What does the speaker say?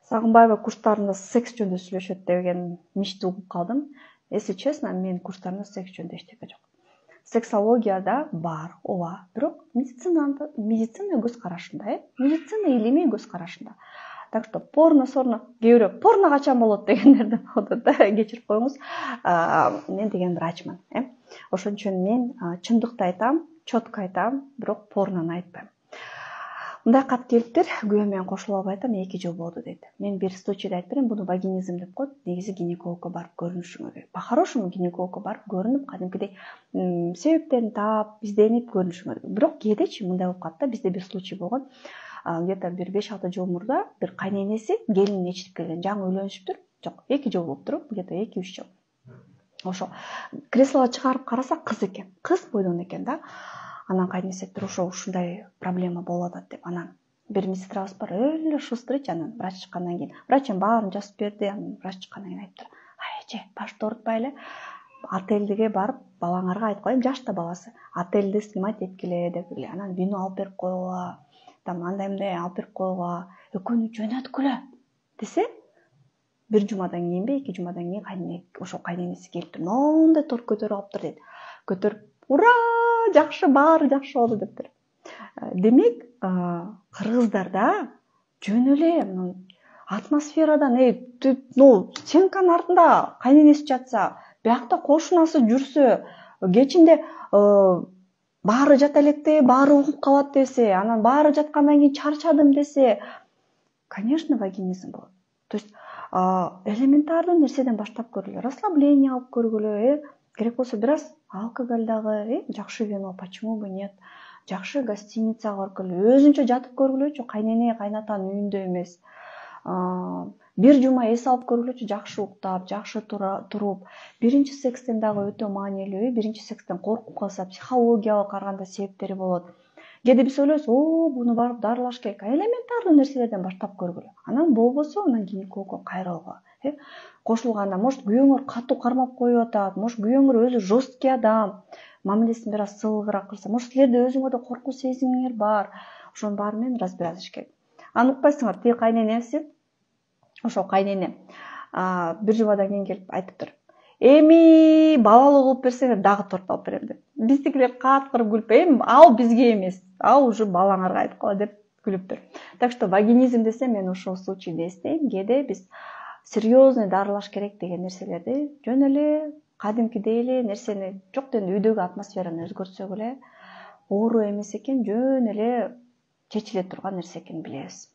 Сагынбаева курстарында секс жөнүндө сүйлөшөт деген мишти угуп калдым. Если честно, менин курстарымда секс жөнүндө эчтеке жок. Сексологияда бар, ооба, бирок медицина көз карашында, медицина илимий көз карашында. Так что порно кээ бирөө порно качан болот дегендер да болот да, кечирип коюңуз. Мен деген врачмын, ошон үчүн мен чындыкты айтам, четко айтам, бирок порнону айтпайм. Мындай кат келиптир, күйөөм менен кошулуп алып айтам, 2 жыл болду дейт. Мен бир случайда айтып берем, буну вагинизм деп коет. Негизи гинекологко барып көрүнүшүңөр керек. По-хорошему гинекологко барып көрүнүп, кадимкидей себептерин таап, изденип көрүнүшүңөр керек. Бирок кээдечи мындай болуп калат да, бизде бир случай болгон. Где-то бир 5-6 жыл мурда бир кайненеси келинин ээрчитип келген, жаңы үйлөнүшүптүр. Жок, 2 жыл болуптур, где-то 2-3 жыл. Ошо креслого чыгарып караса кыз экен. Кыз бойдон экен да. Анан кайненеси айтыптыр, ушундай проблема болуп атат деп. Анан бир медсестрабыз бар, эле шустрыйчы, анан врач чыккандан кийин. Врач баарын жазып берди, анан врач чыккандан кийин айтыптыр. Эже, башты оорутпай эле отельге барып, балаңарга айтып коем, жашта баласы. Отельди снимать эткиле деп эле. Анан вино алып берип койгула, там андай мындай алып берип койгула, экөөнү жөнөткүлө десе, бир жумадан кийинби, 2 жумадан кийин ошо кайненеси келиптир. Моундай тор көтөрүп алыптыр дейт. Көтөрүп, ура, жакшы, баары жакшы болду дептир. Демек, кыргыздарда жөн эле атмосферадан, стенканын артында кайненеси жатса, биякта кошунасы жүрсө, кечинде баары жата электе, баары угуп калат десе, анан баары жаткандан кийин чарчадым десе, конечно, вагинизм болот. То есть элементардуу нерседен баштап көргүлө, расслабление алып көргүлө, керек болсо бир аз алкоголь дагы, жакшы вино, почему бы нет? Жакшы гостиницага барып көргүлө, өзүнчө жатып көргүлөчү, кайнене, кайнатанын үйүндө эмес. Бир жума эс алып көргүлөчү, жакшы уктап, жакшы туруп. Биринчи секстен дагы өтө маанилүү, биринчи секстен коркуп калса, психологиялык караганда себептери болот. Кээде биз ойлойбуз, буну барып дарылаш керек. Элементардуу нерселерден баштап көргүлө. Анан болбосо, анан гинекологко кайрылгыла. Кошулганда, может, күйөөңөр катуу кармап коюп атат, может, күйөөңөр өзү жесткий адам, мамилесин бир аз сылыгыраак кылса, может, силерде өзүңөрдө коркуу сезимиңер бар. Ошонун баары менен разбираться керек. Аны укпайсыңар, тиги кайненеси, ошо кайнене бир жумадан кийин келип айтыптыр. Эми балалуу кылып берсеңер дагы торт алып берем деп. Биздикилер кааткырып күлүп, ал бизге эмес, ал уже балаңарга айтып кала деп күлүптүр. Так что вагинизм десе, мен ушул случайды эстейм. Кээде биз серьезный дарылаш керек деген нерселерди жөн эле кадимкидей эле нерсени жок дегенде үйдөгү атмосфераны өзгөртсөк эле оору эмес экен, жөн эле чечиле турган нерсе экенин билебиз.